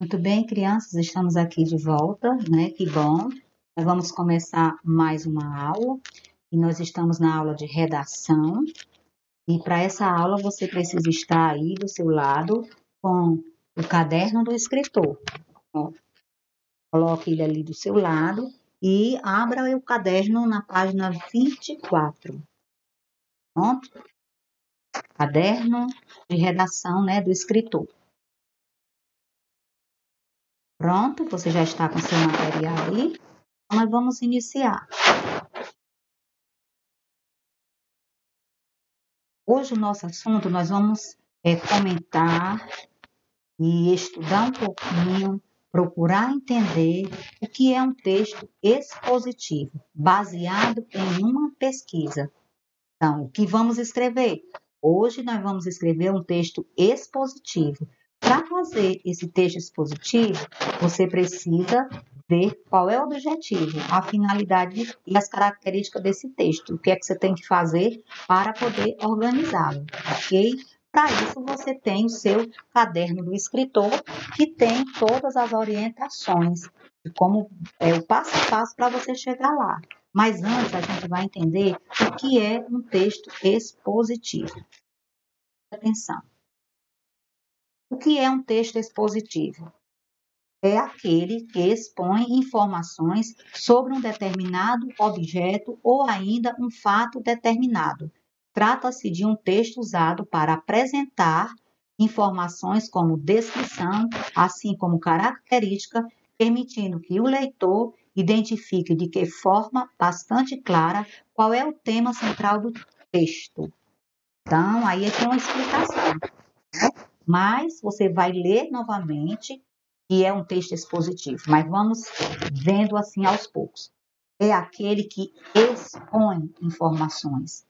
Muito bem, crianças, estamos aqui de volta, né? Que bom. Nós vamos começar mais uma aula e nós estamos na aula de redação. E para essa aula você precisa estar aí do seu lado com o caderno do escritor. Ó, coloque ele ali do seu lado e abra o caderno na página 24. Pronto? Caderno de redação, né, do escritor. Pronto, você já está com seu material aí. Então, nós vamos iniciar. Hoje o nosso assunto, nós vamos comentar e estudar um pouquinho, procurar entender o que é um texto expositivo, baseado em uma pesquisa. Então, o que vamos escrever? Hoje nós vamos escrever um texto expositivo. Para fazer esse texto expositivo, você precisa ver qual é o objetivo, a finalidade e as características desse texto. O que é que você tem que fazer para poder organizá-lo, ok? Para isso, você tem o seu caderno do escritor, que tem todas as orientações, de como é o passo a passo para você chegar lá. Mas antes, a gente vai entender o que é um texto expositivo. Atenção. O que é um texto expositivo? É aquele que expõe informações sobre um determinado objeto ou ainda um fato determinado. Trata-se de um texto usado para apresentar informações como descrição, assim como característica, permitindo que o leitor identifique de que forma bastante clara qual é o tema central do texto. Então, aí tem uma explicação, né? Mas você vai ler novamente e é um texto expositivo, mas vamos vendo assim aos poucos. É aquele que expõe informações.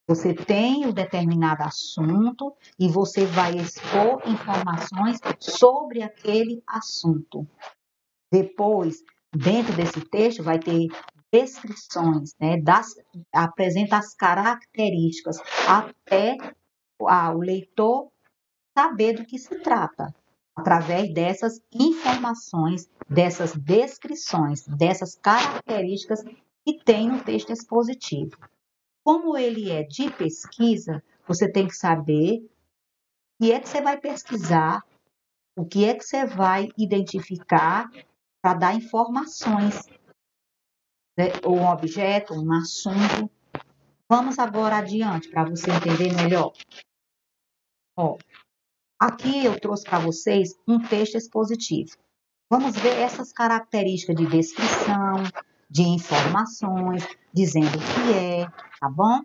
Você tem um determinado assunto e você vai expor informações sobre aquele assunto. Depois, dentro desse texto, vai ter descrições, né, apresenta as características até o leitor saber do que se trata, através dessas informações, dessas descrições, dessas características que tem no texto expositivo. Como ele é de pesquisa, você tem que saber o que é que você vai pesquisar, o que é que você vai identificar para dar informações, né, um objeto, um assunto. Vamos agora adiante para você entender melhor. Ó, aqui eu trouxe para vocês um texto expositivo. Vamos ver essas características de descrição, de informações, dizendo o que é, tá bom?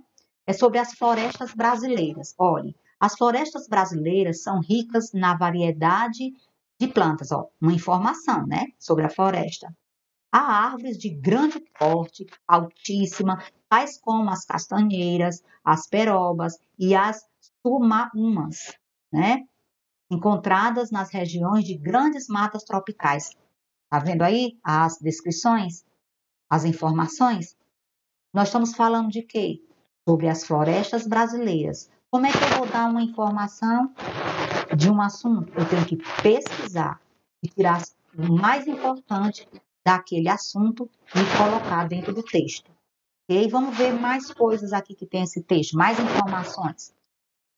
É sobre as florestas brasileiras. Olhe, as florestas brasileiras são ricas na variedade de plantas, ó, uma informação, né, sobre a floresta. Há árvores de grande porte, altíssima, tais como as castanheiras, as perobas e as sumaúmas, né? Encontradas nas regiões de grandes matas tropicais. Tá vendo aí as descrições, as informações? Nós estamos falando de quê? Sobre as florestas brasileiras. Como é que eu vou dar uma informação de um assunto? Eu tenho que pesquisar e tirar o mais importante daquele assunto e colocar dentro do texto. Ok? Vamos ver mais coisas aqui que tem esse texto, mais informações.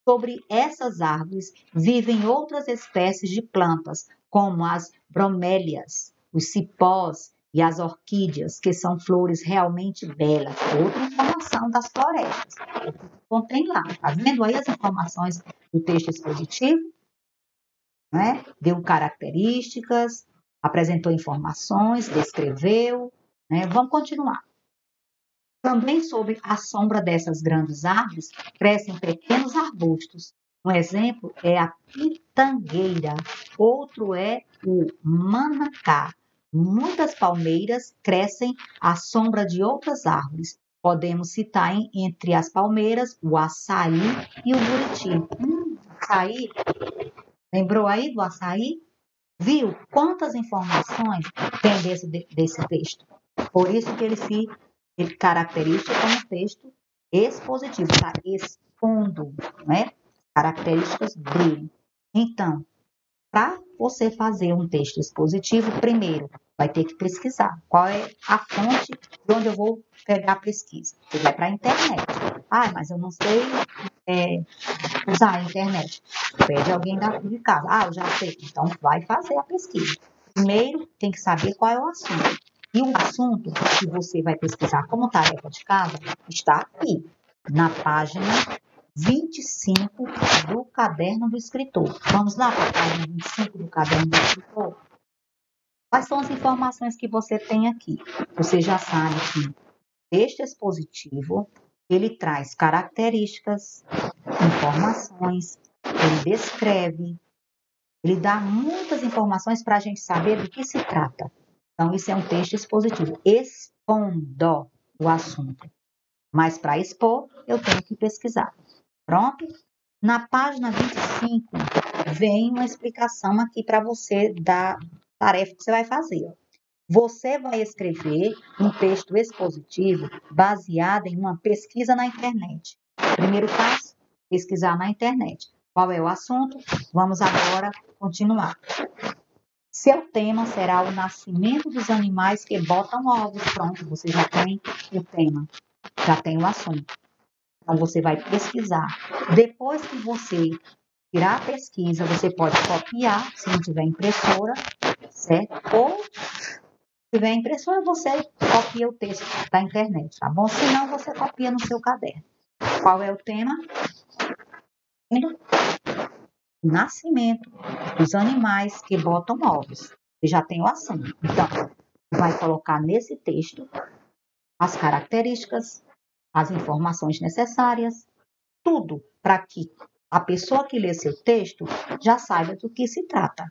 Sobre essas árvores vivem outras espécies de plantas, como as bromélias, os cipós e as orquídeas, que são flores realmente belas. Outra informação das florestas. Contém lá. Está vendo aí as informações do texto expositivo? Né? Deu características, apresentou informações, descreveu. Né? Vamos continuar. Também sob a sombra dessas grandes árvores crescem pequenos arbustos. Um exemplo é a pitangueira, outro é o manacá. Muitas palmeiras crescem à sombra de outras árvores. Podemos citar entre as palmeiras o açaí e o buriti. Açaí, lembrou aí do açaí? Viu quantas informações tem desse texto? Por isso que ele caracteriza como texto expositivo, está expondo, né? Características dele. Então, para você fazer um texto expositivo, primeiro, vai ter que pesquisar. Qual é a fonte de onde eu vou pegar a pesquisa? Você vai para a internet. Ah, mas eu não sei usar a internet. Pede alguém de casa. Ah, eu já sei. Então, vai fazer a pesquisa. Primeiro, tem que saber qual é o assunto. E o assunto que você vai pesquisar como tarefa de casa está aqui, na página 25 do Caderno do Escritor. Vamos lá para a página 25 do Caderno do Escritor? Quais são as informações que você tem aqui? Você já sabe que texto expositivo, ele traz características, informações, ele descreve, ele dá muitas informações para a gente saber do que se trata. Então, isso é um texto expositivo, expondo o assunto. Mas para expor, eu tenho que pesquisar. Pronto? Na página 25, vem uma explicação aqui para você da tarefa que você vai fazer. Você vai escrever um texto expositivo baseado em uma pesquisa na internet. Primeiro passo, pesquisar na internet. Qual é o assunto? Vamos agora continuar. Seu tema será o nascimento dos animais que botam ovos. Pronto, você já tem o tema, já tem o assunto. Então, você vai pesquisar. Depois que você tirar a pesquisa, você pode copiar, se não tiver impressora, certo? Ou, se tiver impressora, você copia o texto da internet, tá bom? Se não, você copia no seu caderno. Qual é o tema? O nascimento dos animais que botam ovos. Você já tem o assunto. Então, vai colocar nesse texto as características, as informações necessárias, tudo para que a pessoa que lê seu texto já saiba do que se trata.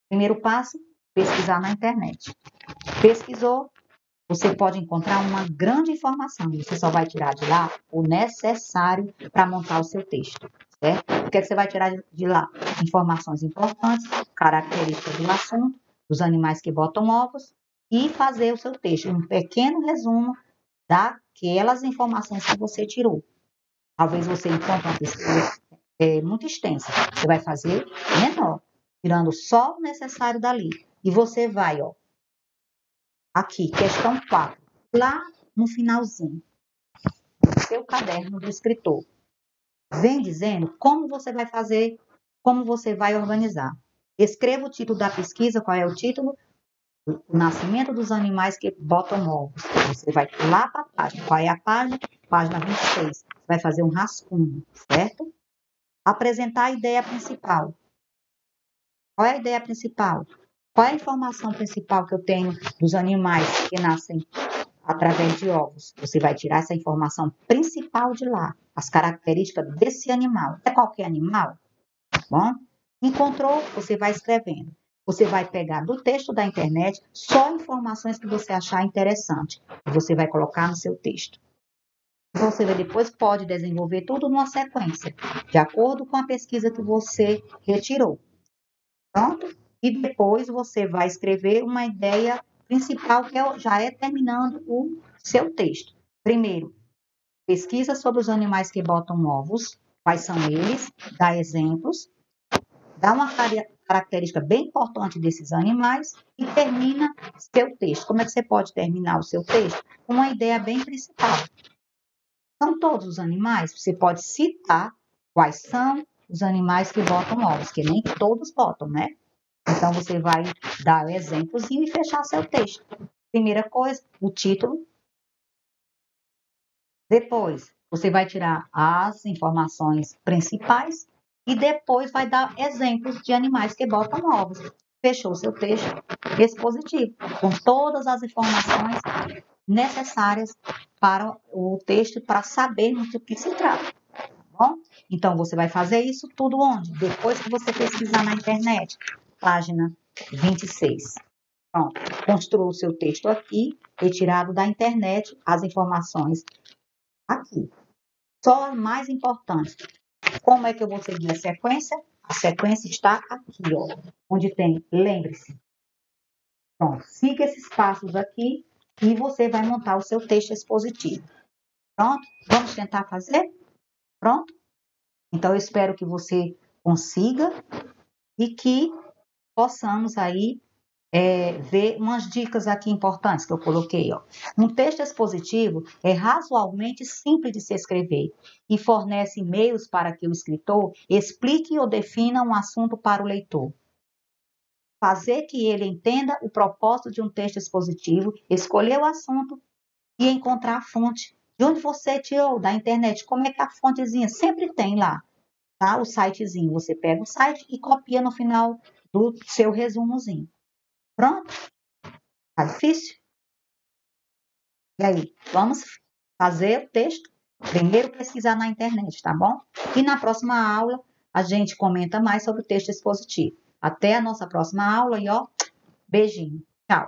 Primeiro passo, pesquisar na internet. Pesquisou, você pode encontrar uma grande informação. Você só vai tirar de lá o necessário para montar o seu texto, certo? O que é que você vai tirar de lá? Informações importantes, características do assunto, dos animais que botam ovos e fazer o seu texto. Um pequeno resumo daquelas informações que você tirou. Talvez você encontre uma pesquisa muito extensa. Você vai fazer menor, tirando só o necessário dali. E você vai, ó, aqui, questão 4, lá no finalzinho do seu caderno do escritor. Vem dizendo como você vai fazer, como você vai organizar. Escreva o título da pesquisa, qual é o título? O nascimento dos animais que botam ovos. Você vai lá para a página. Qual é a página? Página 26. Você vai fazer um rascunho, certo? Apresentar a ideia principal. Qual é a ideia principal? Qual é a informação principal que eu tenho dos animais que nascem através de ovos? Você vai tirar essa informação principal de lá, as características desse animal. É qualquer animal? Bom, encontrou, você vai escrevendo. Você vai pegar do texto da internet só informações que você achar interessante. E você vai colocar no seu texto. Você depois pode desenvolver tudo numa sequência, de acordo com a pesquisa que você retirou. Pronto? E depois você vai escrever uma ideia principal, que já é terminando o seu texto. Primeiro, pesquisa sobre os animais que botam ovos, quais são eles, dá exemplos, dá uma característica bem importante desses animais e termina seu texto. Como é que você pode terminar o seu texto? Com uma ideia bem principal. São todos os animais? Você pode citar quais são os animais que botam ovos, que nem todos botam, né? Então, você vai dar exemplos e fechar seu texto. Primeira coisa, o título. Depois, você vai tirar as informações principais e depois vai dar exemplos de animais que botam ovos. Fechou seu texto expositivo, com todas as informações necessárias para o texto, para sabermos do que se trata. Tá bom? Então, você vai fazer isso tudo onde? Depois que você pesquisar na internet. Página 26. Pronto. Construa o seu texto aqui, retirado da internet, as informações aqui. Só as mais importantes. Como é que eu vou seguir a sequência? A sequência está aqui, ó, onde tem, lembre-se. Pronto, siga esses passos aqui e você vai montar o seu texto expositivo. Pronto? Vamos tentar fazer? Pronto? Então, eu espero que você consiga e que possamos aí ver umas dicas aqui importantes que eu coloquei. Ó. Um texto expositivo é razoavelmente simples de se escrever e fornece meios para que o escritor explique ou defina um assunto para o leitor. Fazer que ele entenda o propósito de um texto expositivo, escolher o assunto e encontrar a fonte. De onde você tirou? Da internet. Como é que a fontezinha? Sempre tem lá, tá? O sitezinho. Você pega o site e copia no final do seu resumozinho. Pronto? Tá difícil? E aí, vamos fazer o texto? Primeiro pesquisar na internet, tá bom? E na próxima aula a gente comenta mais sobre o texto expositivo. Até a nossa próxima aula e ó, beijinho. Tchau.